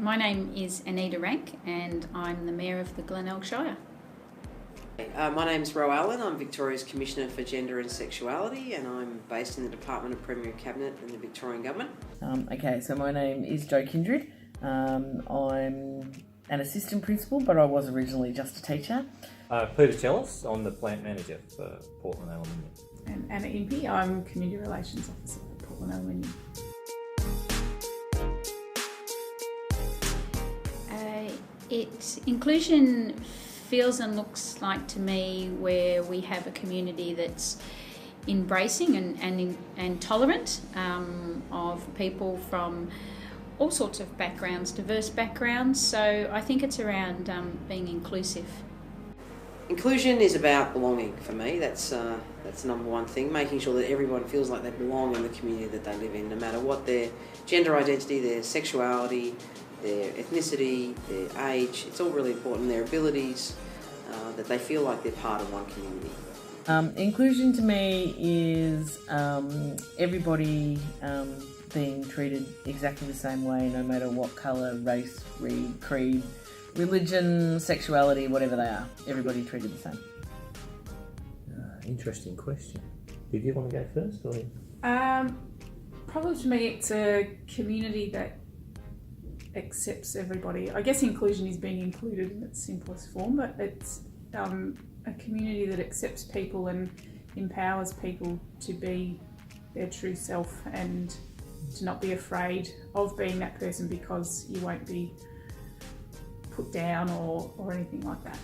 My name is Anita Rank and I'm the Mayor of the Glenelg Shire. My name's Ro Allen. I'm Victoria's Commissioner for Gender and Sexuality, and I'm based in the Department of Premier Cabinet in the Victorian Government. So my name is Jo Kindred. I'm an assistant principal, but I was originally just a teacher. Peter Tellis, I'm the plant manager for Portland Aluminium. And Anna Impey, I'm Community Relations Officer for Portland Aluminium. Inclusion feels and looks like to me where we have a community that's embracing and tolerant of people from all sorts of backgrounds, diverse backgrounds. So I think it's around being inclusive. Inclusion is about belonging for me. That's the number one thing, making sure that everyone feels like they belong in the community that they live in, no matter what their gender identity, their sexuality, their ethnicity, their age. It's all really important, their abilities, that they feel like they're part of one community. Inclusion to me is everybody being treated exactly the same way, no matter what colour, race, creed, religion, sexuality, whatever they are. Everybody treated the same. Interesting question. Did you want to go first? Or? Probably to me it's a community that accepts everybody. I guess inclusion is being included in its simplest form, but it's a community that accepts people and empowers people to be their true self and to not be afraid of being that person because you won't be put down or anything like that.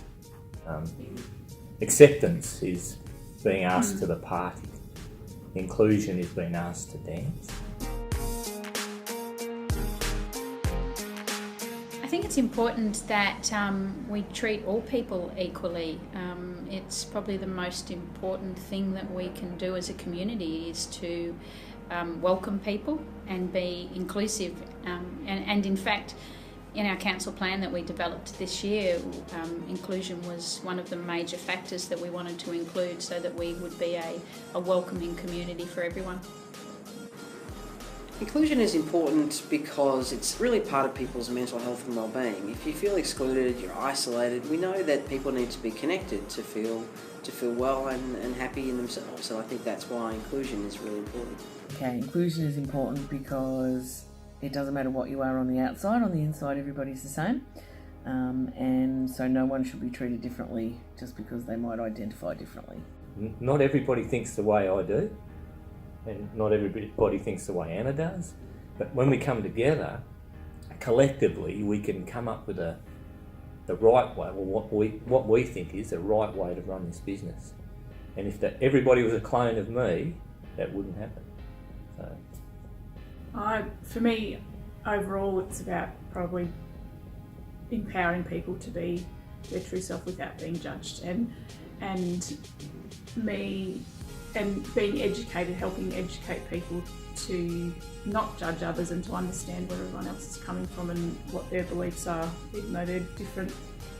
Acceptance is being asked to the party. Inclusion is being asked to dance. I think it's important that we treat all people equally. It's probably the most important thing that we can do as a community is to welcome people and be inclusive. And in fact, in our council plan that we developed this year, inclusion was one of the major factors that we wanted to include so that we would be a welcoming community for everyone. Inclusion is important because it's really part of people's mental health and well-being. If you feel excluded, you're isolated, we know that people need to be connected to feel well and happy in themselves. So I think that's why inclusion is really important. Okay, inclusion is important because it doesn't matter what you are on the outside, on the inside everybody's the same. And so no one should be treated differently just because they might identify differently. Not everybody thinks the way I do. And not everybody thinks the way Anna does. But when we come together, collectively, we can come up with the right way, or what we think is the right way to run this business. And if everybody was a clone of me, that wouldn't happen. So, for me, overall, it's about probably empowering people to be their true self without being judged, and being educated, helping educate people to not judge others and to understand where everyone else is coming from and what their beliefs are. Even though they're different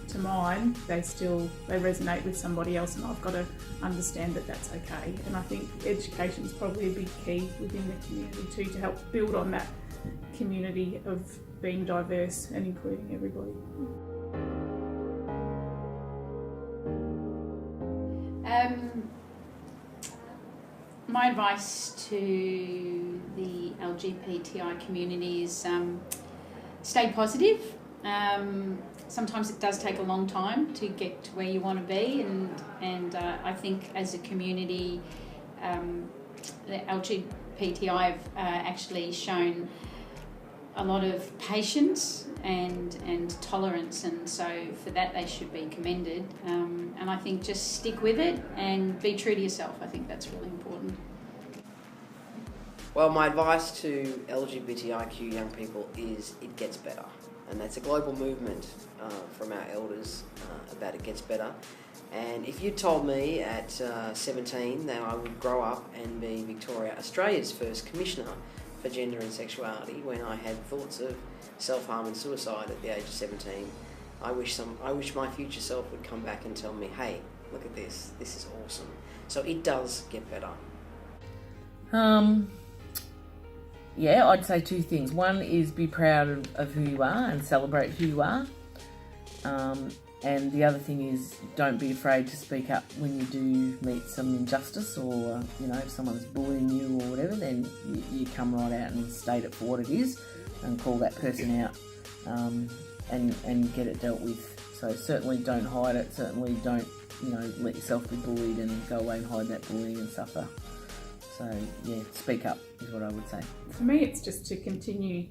to mine, they resonate with somebody else, and I've got to understand that that's okay. And I think education is probably a big key within the community too, to help build on that community of being diverse and including everybody. My advice to the LGBTI community is stay positive. Sometimes it does take a long time to get to where you want to be, and I think as a community, the LGBTI have actually shown a lot of patience and tolerance, and so for that they should be commended. And I think just stick with it and be true to yourself. I think that's really important. Well, my advice to LGBTIQ young people is it gets better. And that's a global movement from our elders about it gets better. And if you told me at 17 that I would grow up and be Australia's first Commissioner for Gender and Sexuality when I had thoughts of self-harm and suicide at the age of 17, I wish my future self would come back and tell me, hey, look at this is awesome. So it does get better. yeah, I'd say two things. One is be proud of who you are and celebrate who you are. And the other thing is don't be afraid to speak up when you do meet some injustice, or, you know, if someone's bullying you or whatever, then you come right out and state it for what it is and call that person out, and get it dealt with. So certainly don't hide it, certainly don't, you know, let yourself be bullied and go away and hide that bullying and suffer. So yeah, speak up is what I would say. For me, it's just to continue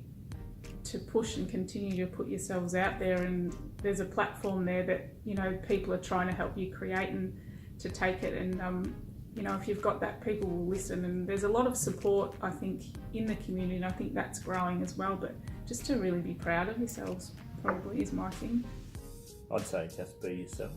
to push and continue to put yourselves out there, and there's a platform there that, you know, people are trying to help you create and to take it, and you know, if you've got that, people will listen, and there's a lot of support, I think, in the community, and I think that's growing as well. But just to really be proud of yourselves probably is my thing. I'd say just be yourself.